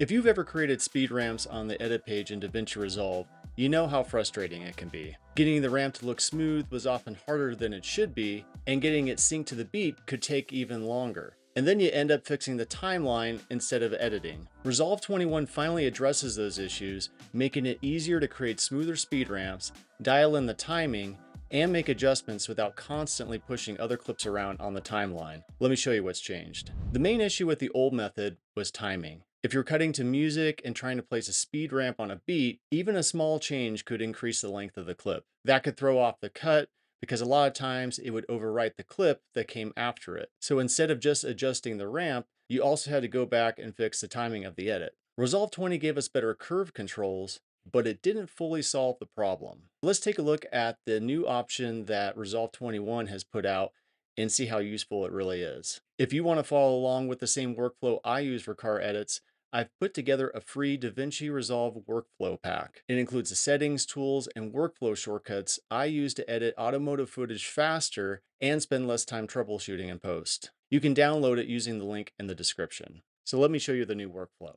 If you've ever created speed ramps on the edit page in DaVinci Resolve, you know how frustrating it can be. Getting the ramp to look smooth was often harder than it should be, and getting it synced to the beat could take even longer. And then you end up fixing the timeline instead of editing. Resolve 21 finally addresses those issues, making it easier to create smoother speed ramps, dial in the timing, and make adjustments without constantly pushing other clips around on the timeline. Let me show you what's changed. The main issue with the old method was timing. If you're cutting to music and trying to place a speed ramp on a beat, even a small change could increase the length of the clip. That could throw off the cut because a lot of times it would overwrite the clip that came after it. So instead of just adjusting the ramp, you also had to go back and fix the timing of the edit. Resolve 20 gave us better curve controls, but it didn't fully solve the problem. Let's take a look at the new option that Resolve 21 has put out and see how useful it really is. If you want to follow along with the same workflow I use for car edits, I've put together a free DaVinci Resolve workflow pack. It includes the settings, tools, and workflow shortcuts I use to edit automotive footage faster and spend less time troubleshooting in post. You can download it using the link in the description. So let me show you the new workflow.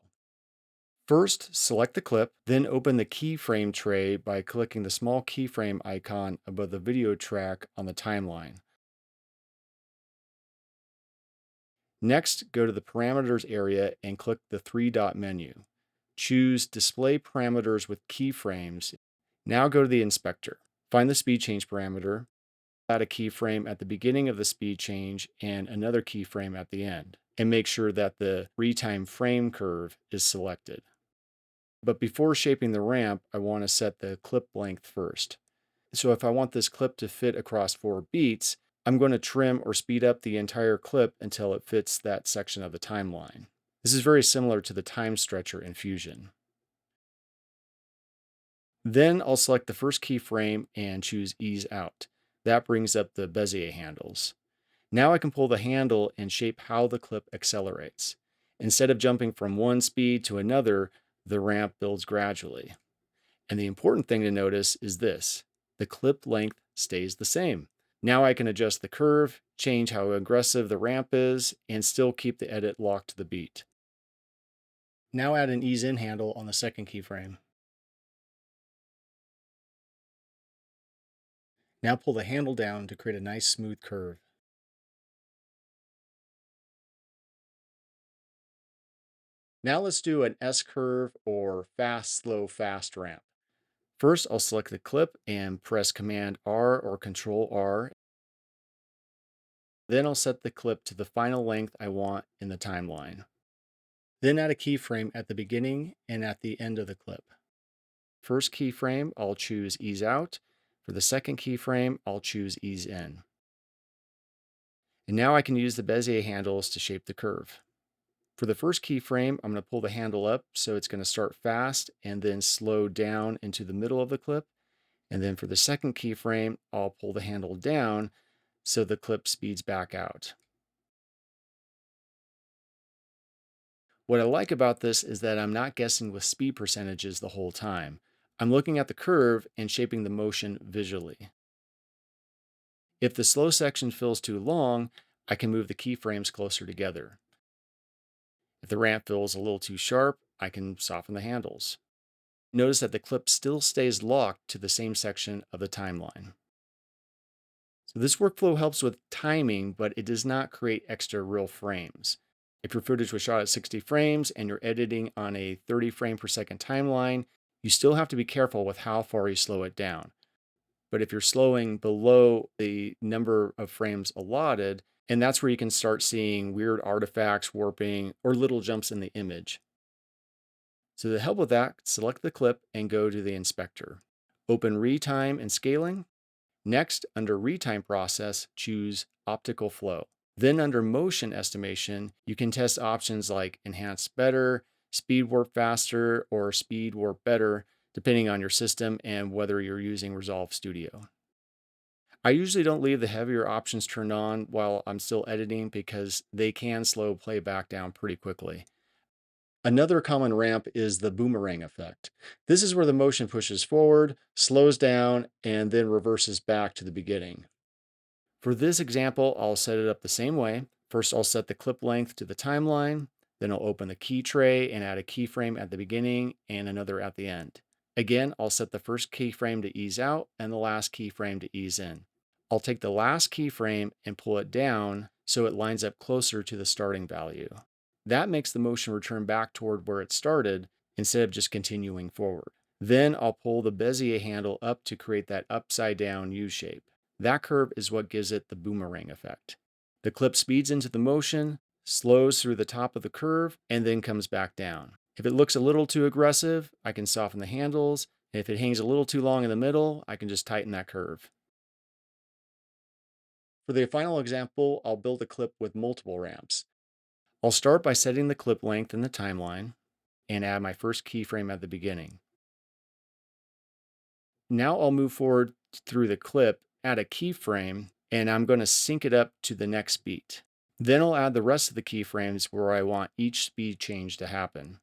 First, select the clip, then open the keyframe tray by clicking the small keyframe icon above the video track on the timeline. Next, go to the Parameters area and click the three-dot menu. Choose Display Parameters with Keyframes. Now go to the inspector. Find the speed change parameter, add a keyframe at the beginning of the speed change and another keyframe at the end, and make sure that the retime frame curve is selected. But before shaping the ramp, I want to set the clip length first. So if I want this clip to fit across 4 beats, I'm going to trim or speed up the entire clip until it fits that section of the timeline. This is very similar to the time stretcher in Fusion. Then I'll select the first keyframe and choose Ease Out. That brings up the Bezier handles. Now I can pull the handle and shape how the clip accelerates. Instead of jumping from one speed to another, the ramp builds gradually. And the important thing to notice is this: the clip length stays the same. Now I can adjust the curve, change how aggressive the ramp is, and still keep the edit locked to the beat. Now add an ease in handle on the second keyframe. Now pull the handle down to create a nice smooth curve. Now let's do an S curve or fast, slow, fast ramp. First, I'll select the clip and press Command R or Control R. Then I'll set the clip to the final length I want in the timeline. Then add a keyframe at the beginning and at the end of the clip. First keyframe, I'll choose Ease Out. For the second keyframe, I'll choose Ease In. And now I can use the Bezier handles to shape the curve. For the first keyframe, I'm going to pull the handle up so it's going to start fast and then slow down into the middle of the clip. And then for the second keyframe, I'll pull the handle down so the clip speeds back out. What I like about this is that I'm not guessing with speed percentages the whole time. I'm looking at the curve and shaping the motion visually. If the slow section feels too long, I can move the keyframes closer together. If the ramp feels a little too sharp, I can soften the handles. Notice that the clip still stays locked to the same section of the timeline. So this workflow helps with timing, but it does not create extra real frames. If your footage was shot at 60 frames and you're editing on a 30 frame per second timeline, you still have to be careful with how far you slow it down. But if you're slowing below the number of frames allotted, and that's where you can start seeing weird artifacts, warping, or little jumps in the image. So to help with that, select the clip and go to the inspector. Open Retime and Scaling. Next, under Retime Process, choose Optical Flow. Then under Motion Estimation, you can test options like Enhance Better, Speed Warp Faster, or Speed Warp Better, depending on your system and whether you're using Resolve Studio. I usually don't leave the heavier options turned on while I'm still editing because they can slow playback down pretty quickly. Another common ramp is the boomerang effect. This is where the motion pushes forward, slows down, and then reverses back to the beginning. For this example, I'll set it up the same way. First, I'll set the clip length to the timeline, Then I'll open the key tray and add a keyframe at the beginning and another at the end. Again, I'll set the first keyframe to ease out and the last keyframe to ease in. I'll take the last keyframe and pull it down so it lines up closer to the starting value. That makes the motion return back toward where it started instead of just continuing forward. Then I'll pull the Bezier handle up to create that upside down U shape. That curve is what gives it the boomerang effect. The clip speeds into the motion, slows through the top of the curve, and then comes back down. If it looks a little too aggressive, I can soften the handles. And if it hangs a little too long in the middle, I can just tighten that curve. For the final example, I'll build a clip with multiple ramps. I'll start by setting the clip length in the timeline and add my first keyframe at the beginning. Now I'll move forward through the clip, add a keyframe, and I'm going to sync it up to the next beat. Then I'll add the rest of the keyframes where I want each speed change to happen.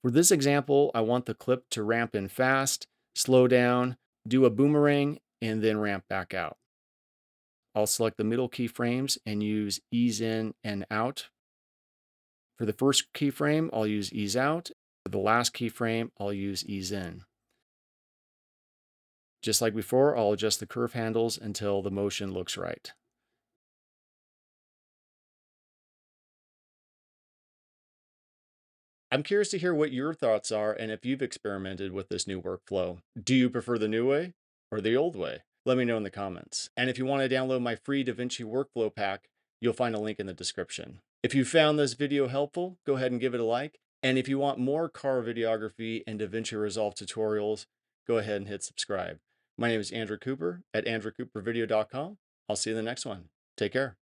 For this example, I want the clip to ramp in fast, slow down, do a boomerang, and then ramp back out. I'll select the middle keyframes and use ease in and out. For the first keyframe, I'll use ease out. For the last keyframe, I'll use ease in. Just like before, I'll adjust the curve handles until the motion looks right. I'm curious to hear what your thoughts are and if you've experimented with this new workflow. Do you prefer the new way or the old way? Let me know in the comments. And if you want to download my free DaVinci Workflow pack, you'll find a link in the description. If you found this video helpful, go ahead and give it a like. And if you want more car videography and DaVinci Resolve tutorials, go ahead and hit subscribe. My name is Andrew Cooper at andrewcoopervideo.com. I'll see you in the next one. Take care.